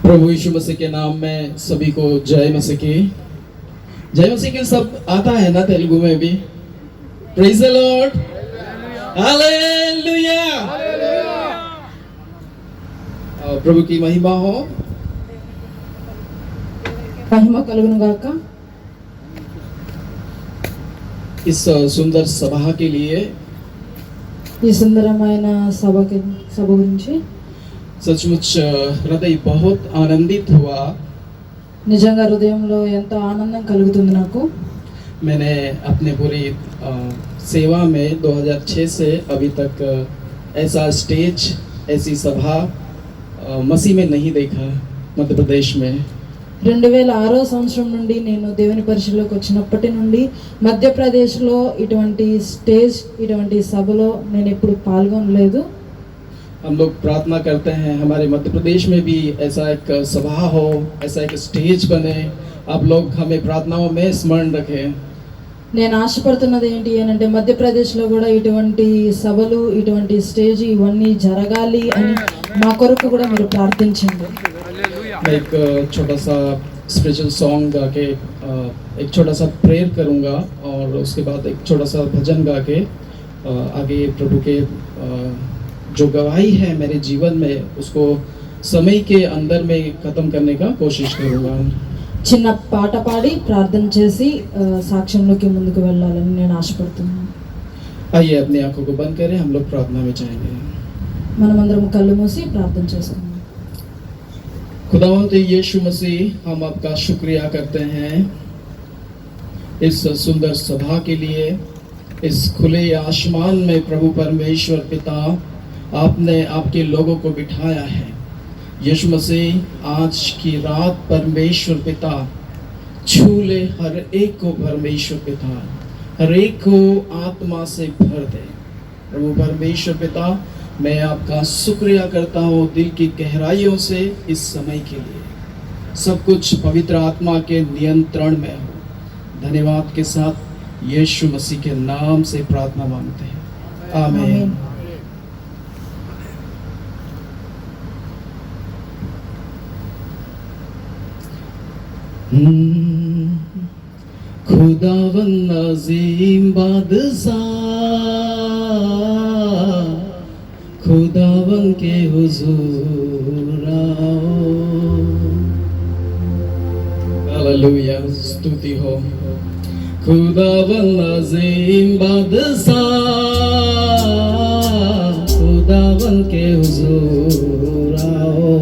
प्रभु यीशु मसीह के नाम में सभी को जय मसीह की। जय मसीह के सब आता है ना तेलुगु में भी। Praise the Lord, hallelujah. प्रभु की महिमा हो, महिमा कలుగును గాక। इस सुंदर सभा के लिए, ఈ సుందరమైన సభ గురించి सचमुच हृदय बहुत आनंदित हुआ। నిజంగా హృదయంలో ఎంతో ఆనందం కలుగుతుంది నాకు। मैंने अपने पूरी सेवा में 2006 से अभी तक ऐसा स्टेज, ऐसी सभा मसीह में नहीं देखा मध्य प्रदेश में। 2006 సంవత్సరం నుండి నేను దేవుని పరిచర్యలోకి వచ్చినప్పటి నుండి మధ్యప్రదేశ్లో ఇటువంటి స్టేజ్, ఇటువంటి సభలో నేను ఎప్పుడు పాల్గొనలేదు। हम लोग प्रार्थना करते हैं हमारे मध्य प्रदेश में भी ऐसा एक सभा हो, ऐसा एक स्टेज बने। आप लोग हमें प्रार्थनाओं में स्मरण रखें। నేను ఆశపడుతున్నది ఏంటి అంటే మధ్యప్రదేశ్లో కూడా ఇటువంటి సభలు, ఇటువంటి స్టేజ్ ఇవన్నీ జరగాలి అని మా కొరకు కూడా మీరు ప్రార్థించండి। मैं एक छोटा सा स्पिरिचुअल सॉन्ग गा के एक छोटा सा प्रेयर करूंगा और उसके बाद एक छोटा सा भजन गा के आगे प्रभु के जो गवाही है मेरे जीवन में उसको समय के अंदर में खत्म करने का कोशिश करूंगा। చిన్న పాట పాడి ప్రార్థన చేసి సాక్ష్యంలోకి ముందుకు వెళ్ళాలని నేను ఆశపడుతున్నాను। आइए अपनी आंखों को बंद करें, हम लोग प्रार्थना में जाएंगे। మనమందరం కళ్ళు మూసి ప్రార్థన చేసుకుందాం। खुदावंत यीशु मसीह, हम आपका शुक्रिया करते हैं इस सुंदर सभा के लिए। इस खुले आसमान में प्रभु परमेश्वर पिता आपने आपके लोगों को बिठाया है। यीशु मसीह, आज की रात परमेश्वर पिता छू ले हर एक को। परमेश्वर पिता हर एक को आत्मा से भर दे। प्रभु परमेश्वर पिता, मैं आपका शुक्रिया करता हूँ दिल की गहराइयों से इस समय के लिए। सब कुछ पवित्र आत्मा के नियंत्रण में हो। धन्यवाद के साथ यीशु मसीह के नाम से प्रार्थना मांगते हैं, आमीन। खुदावंद अज़ीम बादशाह, खुदावन के हुजूर आओ। हालेलुया, स्तुति हो। खुदावन अज़ीम बादशाह, खुदावन के हुजूर आओ।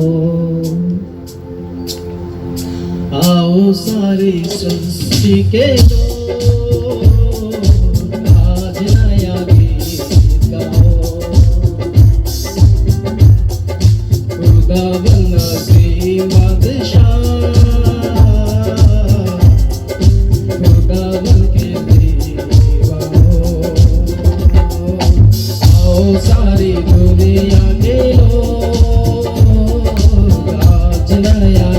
आओ सारी सृष्टि के लोग, आज नया गीत गाओ। खुदावन अज़ीम बादशाह, खुदावन के दीवानो। आओ सारी दुनिया के लोग, आज नया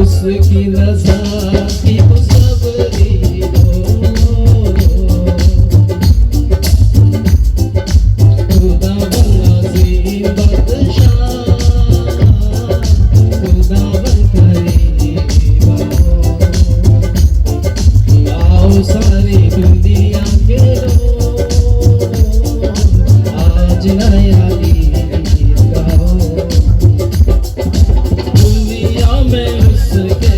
उसकी नज़र की खुशबरी दो। खुदावन अज़ीम बादशाह, खुदावन करीम आओ। सारी दुनिया के लोग, आज नया गीत गाओ। दुनिया में उसके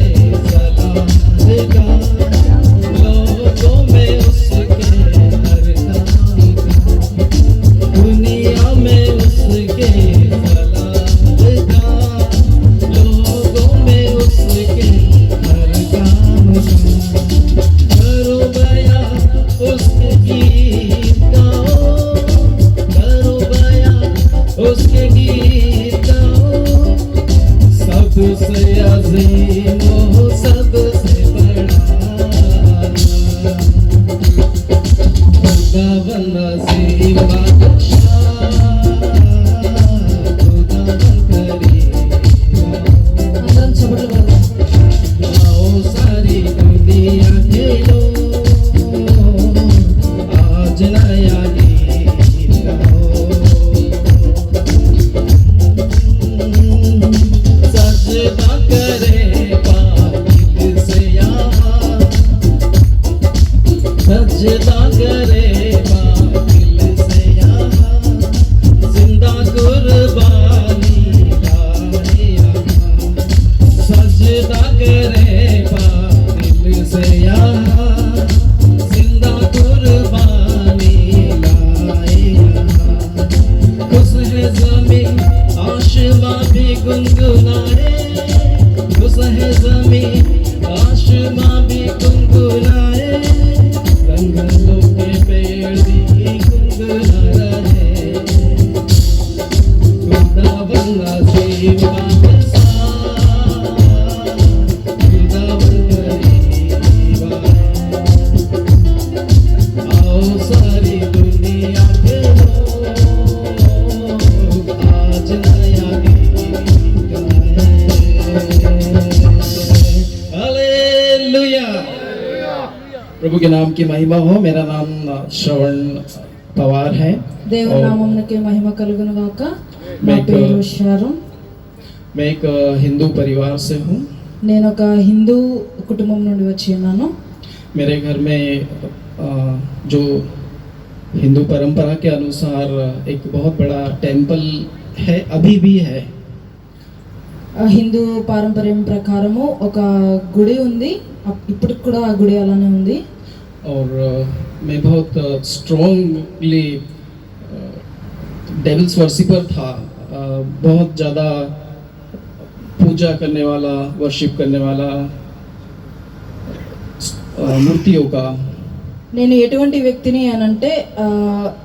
गीत गाओ, करो बयां अज़ीम हो सबसे बड़ा, खुदावन अज़ीम बादशाह, खुदावन करीम। అందరం చప్పట్లు కొడదాం. आओ सारी दुनिया के लोग, आज नया गीत गाओ। सजदा करे पाकिल से यहाँ, सजदा करे पाकिल से यहाँ, जिंदा कुर्बानी लाए यहाँ। सजदा करे पाकिल से यहाँ, जिंदा कुर्बानी लाए यहाँ। खुश है ज़मीं आसमां भी गुनगुनाए, खुश है ज़मीं आसमां भी गुनगुनाए, जंगलों के पेड़ भी गुनगुना रहे। खुदावन अज़ीम बादशाह, खुदावन करीम आए। आओ सारी दुनिया के लोग, आज नया गीत गाए। हालेलुया। प्रभु के नाम की महिमा हो। मेरा नाम श्रवण पवार है దేవుని और నామమునకే మహిమ కలుగును గాక. నా मैं పేరు శారోన్. मैं एक हिंदू परिवार से हूँ। నేను ఒక హిందూ కుటుంబం నుండి వచ్చి ఉన్నాను. मेरे घर में जो हिंदू परंपरा के अनुसार एक बहुत बड़ा टेंपल है, अभी भी है। హిందూ పారంపర్యం ప్రకారము ఒక గుడి ఉంది. ఇప్పటికి కూడా ఆ గుడి అలానే ఉంది. और मैं बहुत स्ट्रॉन्गली डेविल्स वर्शिपर था। बहुत ज़्यादा पूजा करने वाला, वर्शिप करने वाला मूर्तियों का। నేను ఎటువంటి వ్యక్తిని అనంటే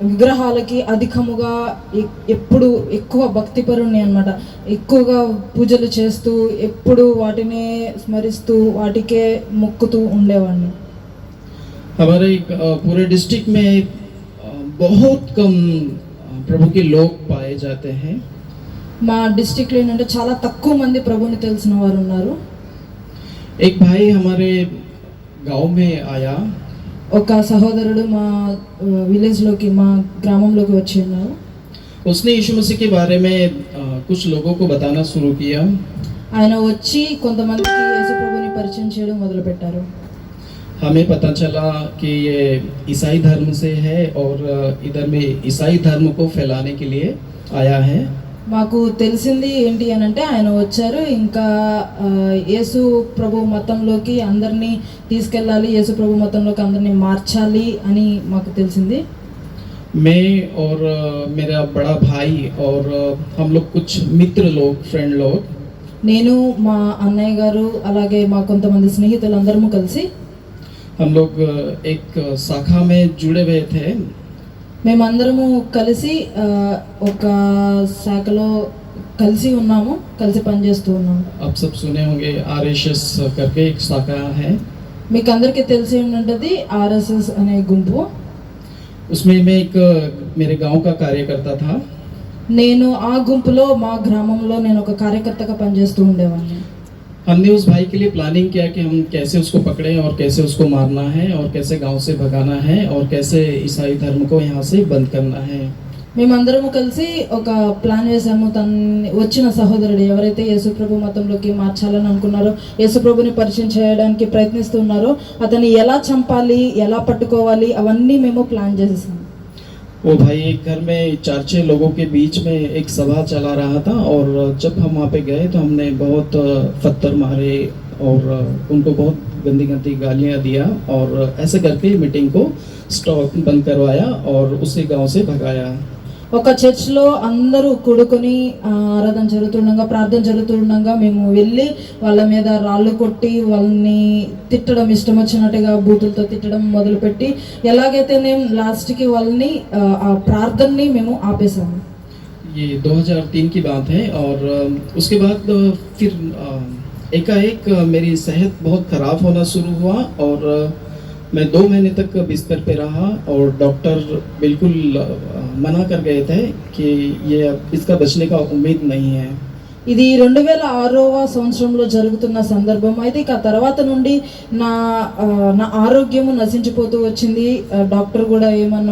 విగ్రహాలకి అధికముగా ఎప్పుడు ఎక్కువ భక్తిపరుణ్ణి అన్నమాట. ఎక్కువగా పూజలు చేస్తూ ఎప్పుడు వాటినే స్మరిస్తూ వాటికే మొక్కుతూ ఉండేవాడిని. हमारे पूरे डिस्ट्रिक्ट में बहुत कम प्रभु के लोग पाए जाते हैं। మా డిస్ట్రిక్ట్లో ఏంటంటే చాలా తక్కువ మంది ప్రభుని తెలిసిన వారు ఉన్నారు. एक भाई हमारे गांव में आया। ఒక సహోదరుడు మా విలేజ్లోకి, మా గ్రామంలోకి వచ్చి ఉన్నారు. उसने यीशु मसीह के बारे में कुछ लोगों को बताना शुरू किया। ఆయన వచ్చి కొంతమందికి యేసు ప్రభుని పరిచయం చేయడం మొదలుపెట్టారు. हमें पता चला कि ये ईसाई धर्म से है और इधर में ईसाई धर्म को फैलाने के लिए आया है। మాకు తెలిసింది ఏంటి అని అంటే ఆయన వచ్చారు, ఇంకా యేసు ప్రభు మతంలోకి అందరినీ తీసుకెళ్ళాలి, యేసు ప్రభు మతంలోకి అందరినీ మార్చాలి అని మాకు తెలిసింది. मैं और मेरा बड़ा भाई और हम लोग कुछ मित्र लोग, फ्रेंड लोग, నేను, మా అన్నయ్య గారు, అలాగే మా కొంతమంది స్నేహితులు అందరము కలిసి हम लोग एक शाखा में जुड़े हुए थे। మేమందరము కలిసి ఒక శాఖలో కలిసి ఉన్నాము, కలిసి పనిచేస్తూ ఉన్నాము. आप सब सुने होंगे RSS करके एक शाखा है। మీకు అందరికీ తెలిసి ఉంటుంది RSS అనే గుంపు. उसमें मैं एक मेरे गांव का कार्यकर्ता था। నేను ఆ గుంపులో మా గ్రామంలో నేను ఒక కార్యకర్తగా పనిచేస్తూ ఉండేవాడిని. हमने उस भाई के लिए प्लानिंग किया कि हम कैसे उसको पकड़ें और कैसे उसको मारना है और कैसे गांव से भगाना है और कैसे ईसाई धर्म को यहाँ से बंद करना है। మేమందరము కలిసి ఒక ప్లాన్ వేసాము. వచ్చిన సహోదరుడు ఎవరైతే యేసుప్రభు మతంలోకి మార్చాలని అనుకున్నారో, యేసుప్రభుని పరిచయం చేయడానికి ప్రయత్నిస్తున్నారో అతన్ని ఎలా చంపాలి, ఎలా పట్టుకోవాలి, అవన్నీ మేము ప్లాన్ చేసేసాము. वो भाई एक घर में 4-6 लोगों के बीच में एक सभा चला रहा था और जब हम वहाँ पे गए तो हमने बहुत पत्थर मारे और उनको बहुत गंदी गंदी गालियाँ दिया और ऐसे करके मीटिंग को स्टॉप बंद करवाया और उसे गांव से भगाया। ఒక చర్చ్లో అందరూ కూడుకొని ఆరాధన జరుగుతుండగా, ప్రార్థన జరుగుతుండగా మేము వెళ్ళి వాళ్ళ మీద రాళ్ళు కొట్టి వాళ్ళని తిట్టడం, ఇష్టం వచ్చినట్టుగా బూతులతో తిట్టడం మొదలుపెట్టి ఎలాగైతే మేము లాస్ట్కి వాళ్ళని ఆ ప్రార్థనని మేము ఆపేసాము. ये 2003 की बात है और उसके बाद फिर एकाएक मेरी सेहत बहुत ख़राब होना शुरू हुआ और मैं 2 महीने तक बिस्तर पे रहा और डॉक्टर बिल्कुल मना कर गए थे कि ये अब इसका बचने का उम्मीद नहीं है। ఇది 2006వ సంవత్సరంలో జరుగుతున్న సందర్భం. అయితే ఇక ఆ తర్వాత నుండి నా ఆరోగ్యము నశించిపోతూ వచ్చింది. డాక్టర్ కూడా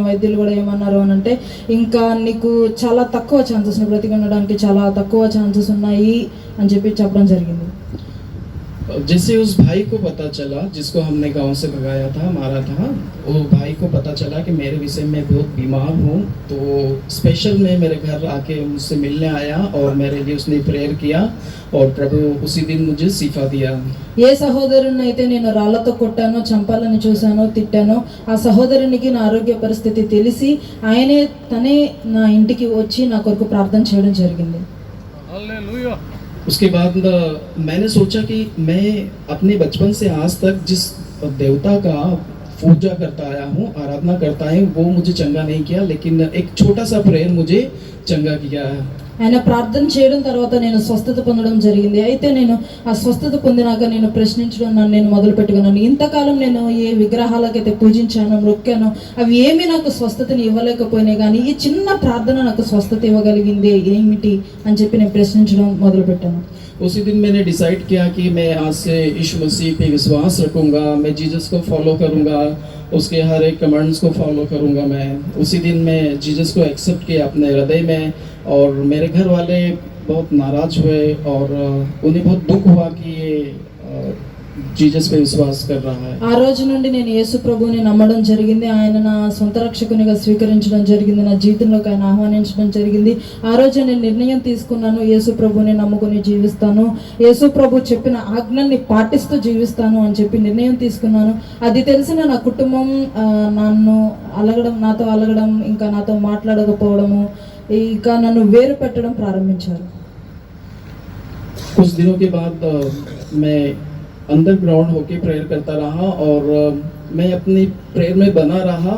వైద్యులు కూడా ఏమన్నారు అని అంటే, ఇంకా నీకు చాలా తక్కువ ఛాన్సెస్, బ్రతికి ఉండడానికి చాలా తక్కువ ఛాన్సెస్ ఉన్నాయి అని చెప్పడం జరిగింది. जैसे उस भाई को पता चला जिसको हमने गांव से भगाया था, मारा था, वो भाई को पता चला कि मेरे विषय में बहुत बीमार हूँ, तो स्पेशल में मेरे घर आके मुझसे मिलने आया और मेरे लिए उसने प्रेयर किया और प्रभु उसी दिन मुझे शिफा दिया। ఏ సహోదరుని అయితే నేను రాళ్లతో కొట్టానో, చంపాలని చూశానో, తిట్టానో, ఆ సహోదరునికి నా ఆరోగ్య పరిస్థితి తెలిసి తనే నా ఇంటికి వచ్చి నా కొరకు ప్రార్థన చేయడం జరిగింది. హల్లెలూయా. उसके बाद मैंने सोचा कि मैं अपने बचपन से आज तक जिस देवता का पूजा करता आया हूँ, आराधना करता है, वो मुझे चंगा नहीं किया, लेकिन एक छोटा सा प्रेयर मुझे चंगा किया है। ఆయన ప్రార్థన చేయడం తర్వాత నేను స్వస్థత పొందడం జరిగింది. అయితే నేను ఆ స్వస్థత పొందినాక నేను ప్రశ్నించడం నేను మొదలు పెట్టుకున్నాను. ఇంతకాలం నేను ఏ విగ్రహాలకైతే పూజించానో, మొక్కానో, అవి ఏమీ నాకు స్వస్థతని ఇవ్వలేకపోయినాయి, కానీ ఈ చిన్న ప్రార్థన నాకు స్వస్థత ఇవ్వగలిగింది ఏమిటి అని చెప్పి నేను ప్రశ్నించడం మొదలు పెట్టాను. उसी दिन मैंने डिसाइड किया कि मैं आज से यीशु मसीह पे विश्वास रखूंगा, मैं जीसस को फॉलो करूंगा, उसके हर एक कमांड्स को फॉलो करूंगा। मैं उसी दिन मैं जीसस को एक्सेप्ट किया अपने हृदय में और मेरे घर वाले बहुत नाराज हुए और उन्हें बहुत दुख हुआ कि ये జీసస్ పై విశ్వాస్ कर रहा है. ఆ రోజు నుండి నేను యేసు ప్రభువుని నమ్మడం జరిగింది. ఆయన నా సొంత రక్షకునిగా స్వీకరించడం జరిగింది. నా జీవితంలోకి ఆయన ఆహ్వానించడం జరిగింది. ఆ రోజు నేను నిర్ణయం తీసుకున్నాను, యేసు ప్రభువుని నమ్ముకొని జీవిస్తాను, యేసు ప్రభు చెప్పిన ఆజ్ఞల్ని పాటిస్తూ జీవిస్తాను అని చెప్పి నిర్ణయం తీసుకున్నాను. అది తెలిసిన నా కుటుంబం నాతో అలగడం, ఇంకా నాతో మాట్లాడకపోవడము, ఇంకా నన్ను వేరు పెట్టడం ప్రారంభించారు. कुछ दिनों के बाद मैं अंडरग्राउंड होके प्रेयर करता रहा और मैं अपनी प्रेयर में बना रहा.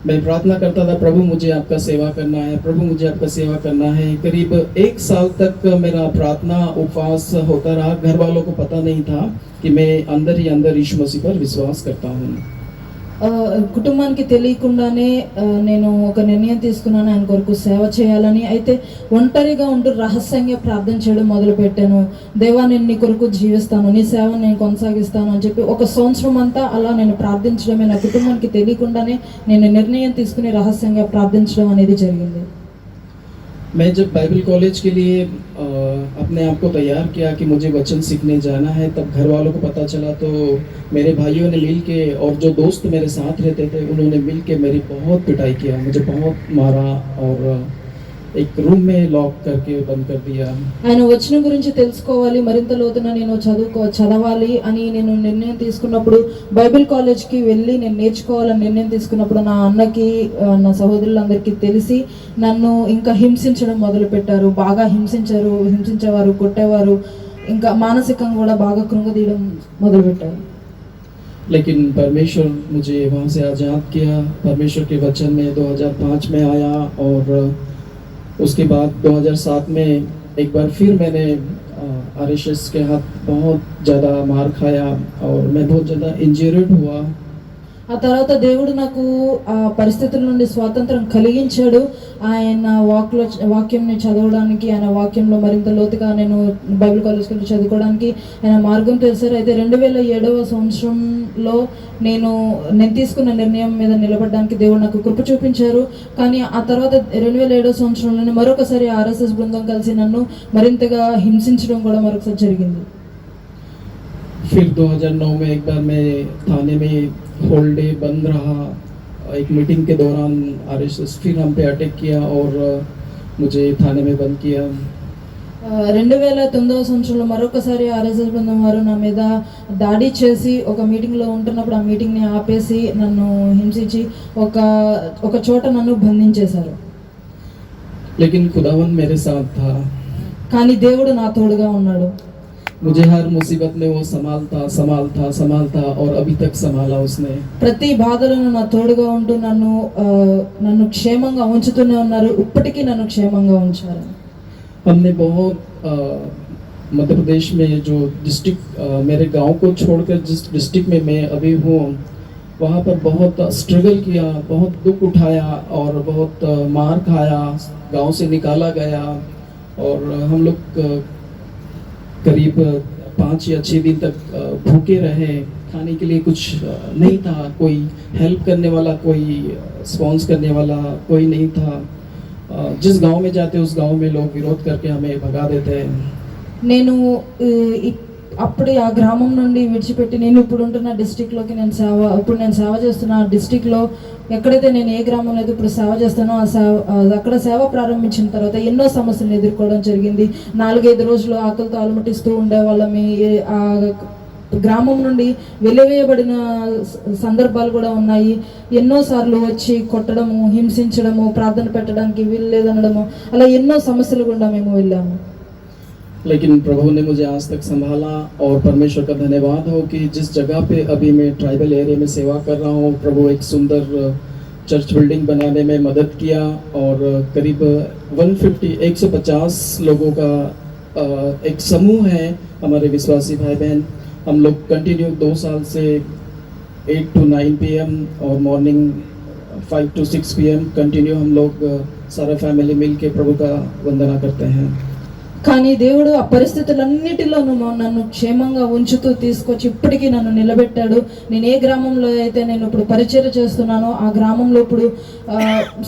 मैं प्रार्थना करता था, प्रभु मुझे आपका सेवा करना है, प्रभु मुझे आपका सेवा करना है. करीब 1 साल तक मेरा प्रार्थना उपवास होता रहा. घर वालों को पता नहीं था कि मैं अंदर ही अंदर यीशु मसीह पर विश्वास करता हूँ. కుటుంబానికి తెలియకుండానే నేను ఒక నిర్ణయం తీసుకున్నాను, ఆయన కొరకు సేవ చేయాలని. అయితే ఒంటరిగా ఉంటూ రహస్యంగా ప్రార్థన చేయడం మొదలు పెట్టాను. దేవా, నేను నీ కొరకు జీవిస్తాను, నీ సేవను నేను కొనసాగిస్తాను అని చెప్పి 1 సంవత్సరం అంతా అలా నేను ప్రార్థించడమే, నా కుటుంబానికి తెలియకుండానే నేను నిర్ణయం తీసుకుని రహస్యంగా ప్రార్థించడం అనేది జరిగింది. मैं जब बाइबल कॉलेज के लिए अपने आप को तैयार किया कि मुझे वचन सीखने जाना है, तब घर वालों को पता चला तो मेरे भाइयों ने मिल के और जो दोस्त मेरे साथ रहते थे उन्होंने मिल के मेरी बहुत पिटाई किया, मुझे बहुत मारा और एक रूम में लॉक करके बंद कर दिया. ఆయన వచనం గురించి తెలుసుకోవాలి, మరింత లోతున నేను చదవాలి అని నేను నిర్ణయం తీసుకున్నప్పుడు, బైబిల్ కాలేజ్కి వెళ్ళి నేను నేర్చుకోవాలని నిర్ణయం తీసుకున్నప్పుడు నా అన్నకి, నా సహోదరులందరికీ తెలిసి నన్ను ఇంకా హింసించడం మొదలు పెట్టారు. బాగా హింసించేవారు, కొట్టేవారు, ఇంకా మానసికంగా కూడా బాగా కృంగదీయడం మొదలు పెట్టారు. लेकिन परमेश्वर मुझे वहाँ से आज़ाद किया. परमेश्वर के वचन में 2005 में आया और उसके बाद 2007 में एक बार फिर मैंने आरएसएस के हाथ बहुत ज़्यादा मार खाया और मैं बहुत ज़्यादा इंजर्ड हुआ. ఆ తర్వాత దేవుడు నాకు ఆ పరిస్థితుల నుండి స్వాతంత్రం కలిగించాడు. ఆయన వాక్యంని చదవడానికి, ఆయన వాక్యంలో మరింత లోతుగా నేను బైబిల్ కాలేజ్కి వెళ్ళి చదువుకోవడానికి ఆయన మార్గం తెలిసారు. అయితే 2007వ సంవత్సరంలో నేను తీసుకున్న నిర్ణయం మీద నిలబడడానికి దేవుడు నాకు కృప చూపించారు. కానీ ఆ తర్వాత 2007వ సంవత్సరంలోనే మరొకసారి ఆర్ఎస్ఎస్ బృందం కలిసి నన్ను మరింతగా హింసించడం కూడా మరొకసారి జరిగింది. फिर 2009 में एक बार मैं थाने में होल डे बंद रहा. एक मीटिंग के दौरान आरएसएस फिर हम पे अटैक किया और मुझे थाने में बंद किया. 2009వ సంవత్సరంలో మరొకసారి ఆర్ఎస్ఎస్ బృందం వారు నా మీద దాడి చేసి ఒక మీటింగ్లో ఉంటున్నప్పుడు ఆ మీటింగ్ని ఆపేసి నన్ను హింసించి ఒక చోట నన్ను బంధించేశారు. लेकिन खुदावन मेरे साथ था. కానీ దేవుడు నా తోడుగా ఉన్నాడు. मुझे हर मुसीबत में वो संभालता और अभी तक संभाला उसने. ప్రతి బాధలను నా తోడుగా ఉంటూ నన్ను క్షేమంగా ఉంచుతూనే ఉన్నారు. ఇప్పటికీ నన్ను క్షేమంగా ఉంచారు. हमने बहुत मध्य प्रदेश में जो डिस्ट्रिक्ट मेरे गांव को छोड़कर जिस डिस्ट्रिक्ट में मैं अभी हूँ वहाँ पर बहुत स्ट्रगल किया, बहुत दुख उठाया और बहुत मार खाया, गांव से निकाला गया और हम लोग करीब 5 या 6 दिन तक भूखे रहे। खाने के लिए कुछ नहीं था, कोई हेल्प करने वाला, कोई स्पॉन्स करने वाला कोई नहीं था। जिस गांव में जाते उस गांव में लोग विरोध करके हमें भगा देते हैं। నేను అప్పుడే ఆ గ్రామం నుండి విడిచిపెట్టి నేను ఇప్పుడు ఉంటున్న డిస్టిక్లోకి నేను సేవ చేస్తున్న ఆ డిస్టిక్లో ఎక్కడైతే నేను ఏ గ్రామంలో అయితే ఇప్పుడు సేవ చేస్తానో అక్కడ సేవ ప్రారంభించిన తర్వాత ఎన్నో సమస్యలను ఎదుర్కోవడం జరిగింది. 4-5 రోజులు ఆకలితో అలమటిస్తూ ఉండేవాళ్ళమి. ఆ గ్రామం నుండి వెలివేయబడిన సందర్భాలు కూడా ఉన్నాయి. ఎన్నోసార్లు వచ్చి కొట్టడము, హింసించడము, ప్రార్థన పెట్టడానికి వీలు లేదనడము, అలా ఎన్నో సమస్యలు గుండా మేము వెళ్ళాము. लेकिन प्रभु ने मुझे आज तक संभाला और परमेश्वर का धन्यवाद हो कि जिस जगह पे अभी मैं ट्राइबल एरिया में सेवा कर रहा हूँ, प्रभु एक सुंदर चर्च बिल्डिंग बनाने में मदद किया और करीब 150 लोगों का एक समूह है हमारे विश्वासी भाई बहन। हम लोग कंटिन्यू 2 साल से 8 to 9 PM और मॉर्निंग 5 to 6 PM कंटिन्यू हम लोग सारा फैमिली मिल के प्रभु का वंदना करते हैं। కానీ దేవుడు ఆ పరిస్థితులన్నిటిలోనూ నన్ను క్షేమంగా ఉంచుతూ తీసుకొచ్చి ఇప్పటికీ నన్ను నిలబెట్టాడు. నేను ఏ గ్రామంలో అయితే నేను ఇప్పుడు పరిచర్య చేస్తున్నానో ఆ గ్రామంలో ఇప్పుడు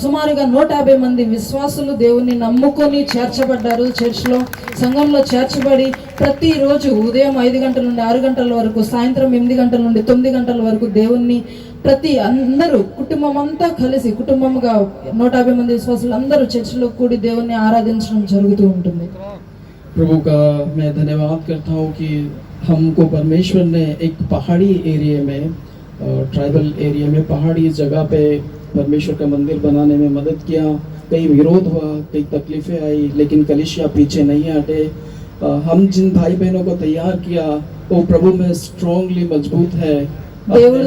సుమారుగా 150 మంది విశ్వాసులు దేవుణ్ణి నమ్ముకొని చేర్చబడ్డారు. చర్చ్లో, సంఘంలో చేర్చబడి ప్రతిరోజు ఉదయం 5 గంటల నుండి 6 గంటల వరకు, సాయంత్రం 8 గంటల నుండి 9 గంటల వరకు దేవుణ్ణి అందరూ కుటుంబం అంతా కలిసి కుటుంబంగా 150 మంది విశ్వాసులు అందరూ చర్చిలో కూడి దేవుణ్ణి ఆరాధించడం జరుగుతూ ఉంటుంది. प्रभु का मैं धन्यवाद करता हूँ कि हमको परमेश्वर ने एक पहाड़ी एरिया में, ट्राइबल एरिया में, पहाड़ी जगह पे परमेश्वर का मंदिर बनाने में मदद किया। कई विरोध हुआ, कई तकलीफें आई, लेकिन कलीसिया पीछे नहीं हटे। हम जिन भाई बहनों को तैयार किया वो प्रभु में स्ट्रांगली मजबूत है। దేవుడు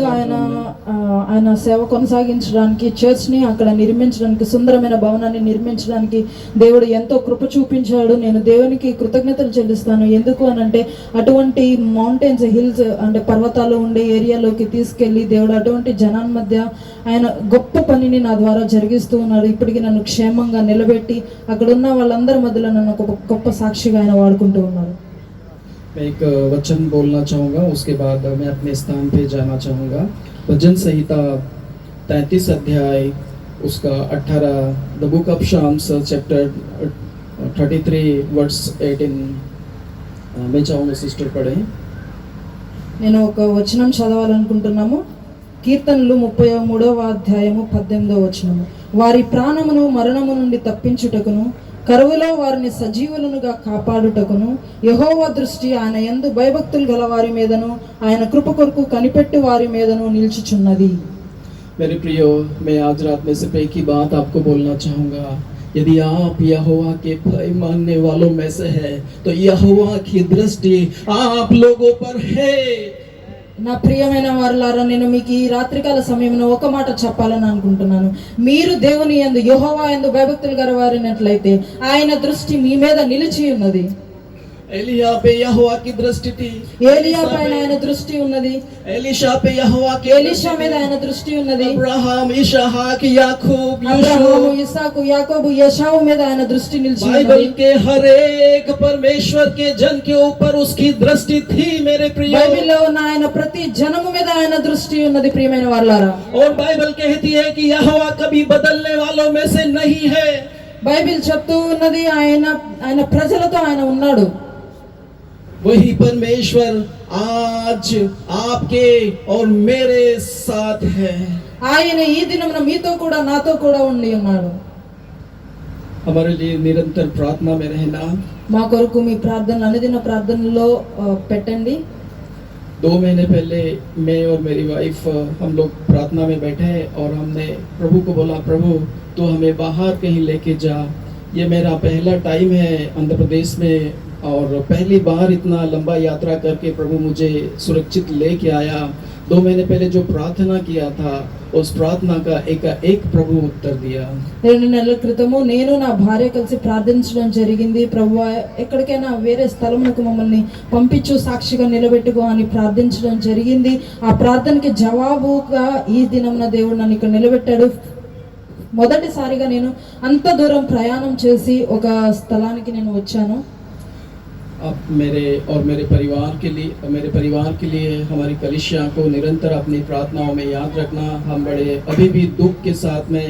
ఆయన సేవ కొనసాగించడానికి, చర్చ్ని అక్కడ నిర్మించడానికి, సుందరమైన భవనాన్ని నిర్మించడానికి దేవుడు ఎంతో కృప చూపించాడు. నేను దేవునికి కృతజ్ఞతలు చెల్లిస్తాను. ఎందుకు అనంటే అటువంటి మౌంటైన్స్, హిల్స్ అంటే పర్వతాలు ఉండే ఏరియాలోకి తీసుకెళ్ళి దేవుడు అటువంటి జనాల మధ్య ఆయన గొప్ప పనిని నా ద్వారా జరిగిస్తూ ఉన్నాడు. ఇప్పటికీ నన్ను క్షేమంగా నిలబెట్టి అక్కడ ఉన్న వాళ్ళందరి మధ్యలో నన్ను ఒక గొప్ప సాక్షిగా ఆయన వాడుకుంటూ ఉన్నారు. मैं एक वचन बोलना चाहूँगा, उसके बाद मैं अपने स्थान पे जाना चाहूँगा। भजन संहिता 33 अध्याय उसका 18, the book of Psalms chapter 33 verse 18 मैं चाहूँगा सिस्टर पढ़े। నేను ఒక వచనం చదవాలనుకుంటున్నాము. కీర్తనలు 33వ అధ్యాయము 18వ వచనము. వారి ప్రాణమును మరణము నుండి తప్పించుటకును, కరువులో వారిని సజీవులనుగా కాపాడుటకును యెహోవా దృష్టి ఆయన యందు భయభక్తులు గల వారి మీదను, ఆయన కృప కొరకు కనిపెట్టు వారి మీదను నిలిచుచున్నది. मेरे प्रियो, मैं आज रात में सिर्फ एक ही बात आपको बोलना चाहूँगा। यदि आप यहोवा के भय मानने वालों में से है तो यहोवा की दृष्टि आप लोगों पर है। నా ప్రియమైన వారులారా, నేను మీకు ఈ రాత్రికాల సమయంలో ఒక మాట చెప్పాలని అనుకుంటున్నాను. మీరు దేవుని యందు, యెహోవా యందు భయభక్తులు గల వారైనట్లయితే ఆయన దృష్టి మీ మీద నిలిచి ఉన్నది. एलिया पे यहोवा की दृष्टि थी, ఏలియా పైన ఆయన దృష్టి ఉన్నది. एलिशा पे यहोवा की, ఎలీషా మీద ఆయన దృష్టి ఉన్నది. अब्राहम, इसहाक, याकूब, అబ్రహాము, ఇస్సాకు, యాకోబు, యేషావు మీద ఆయన దృష్టి నిలిచి ఉన్నది. बाइबल के हर एक परमेश्वर के जन के ऊपर उसकी दृष्टि थी मेरे प्रियो। బైబిల్లో ఉన్న ఆయన ప్రతి జనము మీద ఆయన దృష్టి ఉన్నది ప్రియమైన వారులారా. और बाइबल कहती है कि यहोवा कभी बदलने वालों में से नहीं है। బైబిల్ చెప్తూ ఉన్నది ఆయన ప్రజలతో ఆయన ఉన్నాడు. वही परमेश्वर आज आपके और मेरे साथ है। ఆయన ఈ దినమున మీతో కూడా నాతో కూడా ఉండి ఉన్నాడు. हमारे लिए निरंतर प्रार्थना में रहना। మా కొరకు మీ ప్రార్థనలు అనుదిన ప్రార్థనలో పెట్టండి. 2 महीने पहले मैं और मेरी वाइफ हम लोग प्रार्थना में बैठे और हमने प्रभु को बोला, प्रभु तू हमें बाहर कहीं लेके जा। ये मेरा पहला टाइम है आंध्र प्रदेश में और पहली बार इतना लंबा यात्रा करके प्रभु मुझे सुरक्षित लेके आया। 2 महीने पहले जो प्रार्थना किया था उस प्रार्थना का एक प्रभु उत्तर दिया। 2 నెలల క్రితము నేను నా భార్య కలిసి ప్రార్థించడం జరిగింది. ప్రభువా ఎక్కడికైనా వేరే స్థలమునకు మమ్మల్ని పంపించు, సాక్షిగా నిలబెట్టుకో అని ప్రార్థించడం జరిగింది. ఆ ప్రార్థనకి జవాబుగా ఈ దినమున దేవుడు నన్ను ఇక్కడ నిలబెట్టాడు. మొదటిసారిగా నేను అంత దూరం ప్రయాణం చేసి ఒక స్థలానికి నేను వచ్చాను. अब मेरे परिवार के लिए हमारी कलीसिया को निरंतर अपनी प्रार्थनाओं में याद रखना। हम बड़े अभी भी दुख के साथ में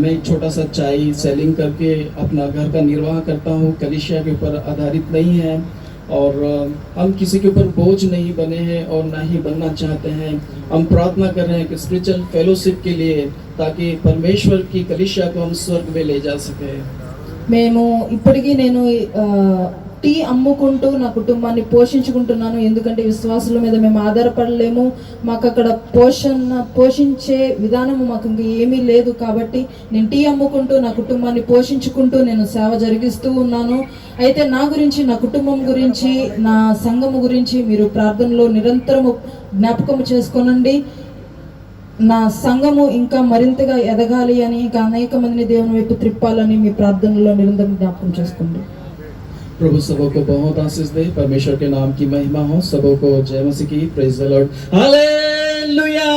मैं एक छोटा सा चाय सेलिंग करके अपना घर का निर्वाह करता हूँ। कलीसिया के ऊपर आधारित नहीं है और हम किसी के ऊपर बोझ नहीं बने हैं और ना ही बनना चाहते हैं। हम प्रार्थना कर रहे हैं कि स्पिरिचुअल फेलोशिप के लिए, ताकि परमेश्वर की कलीसिया को हम स्वर्ग में ले जा सके। మేము ఇప్పటికీ నేను టీ అమ్ముకుంటూ నా కుటుంబాన్ని పోషించుకుంటున్నాను. ఎందుకంటే విశ్వాసుల మీద మేము ఆధారపడలేము. మాకు అక్కడ పోషించే విధానము మాకు ఇంక ఏమీ లేదు. కాబట్టి నేను టీ అమ్ముకుంటూ నా కుటుంబాన్ని పోషించుకుంటూ నేను సేవ జరిగిస్తూ ఉన్నాను. అయితే నా గురించి, నా కుటుంబం గురించి, నా సంఘము గురించి మీరు ప్రార్థనలో నిరంతరము జ్ఞాపకం చేసుకోనండి. నా సంఘము ఇంకా మరింతగా ఎదగాలి అని, ఇంకా అనేక మందిని దేవుని వైపు త్రిప్పాలని మీ ప్రార్థనలో నిరంతరం జ్ఞాపకం చేసుకోండి. प्रभु सबों को बहुत आशीष दे। परमेश्वर के नाम की महिमा हो। सबों को जय मसीह की। Praise the Lord. हालेलुया।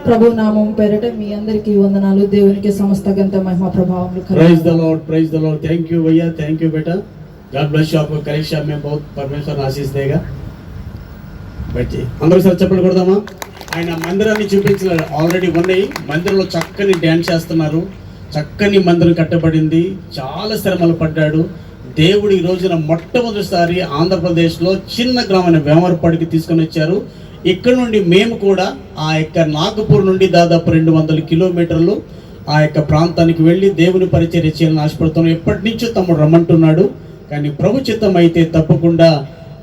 ప్రభు నామం పేరిట మీ అందరికీ వందనాలు. దేవునికి సమస్త ఘనత మహిమ ప్రభావములు కలుగును. Praise the Lord, praise the Lord. Thank you भैया, थैंक यू बेटा। God bless you. आपको कलीसिया में बहुत परमेश्वर आशीष देगा। बैठिए, అందరూ సార్ చెప్పలు కొడదామా? ఆయన మందిరాన్ని చూపించారు. ఆల్రెడీ ఉన్నాయి. మందిరంలో చక్కని డ్యాన్స్ చేస్తున్నారు. చక్కని మందిరం కట్టబడింది. చాలా శ్రమలు పడ్డాడు దేవుడు. ఈ రోజున మొట్టమొదటిసారి ఆంధ్రప్రదేశ్లో చిన్న గ్రామాన్ని వేమరపాడికి తీసుకొని వచ్చారు. ఇక్కడ నుండి మేము కూడా ఆ యొక్క నాగపూర్ నుండి దాదాపు 200 కిలోమీటర్లు ఆ యొక్క ప్రాంతానికి వెళ్ళి దేవుని పరిచర్య చేయాలని ఆశపడుతున్నాం. ఎప్పటి నుంచో తమ్ముడు రమ్మంటున్నాడు, కానీ ప్రభు చిత్తం అయితే తప్పకుండా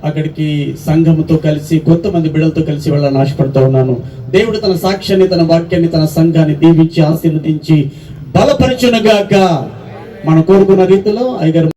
అక్కడికి సంఘముతో కలిసి కొంతమంది బిడ్డలతో కలిసి వెళ్ళాలని ఆశపడుతూ ఉన్నాను. దేవుడు తన సాక్ష్యాన్ని, తన వాక్యాన్ని, తన సంఘాన్ని దీవించి ఆశీర్వదించి బలపరచునుగాక. మనం కోరుకున్న రీతిలో అయ్యగారు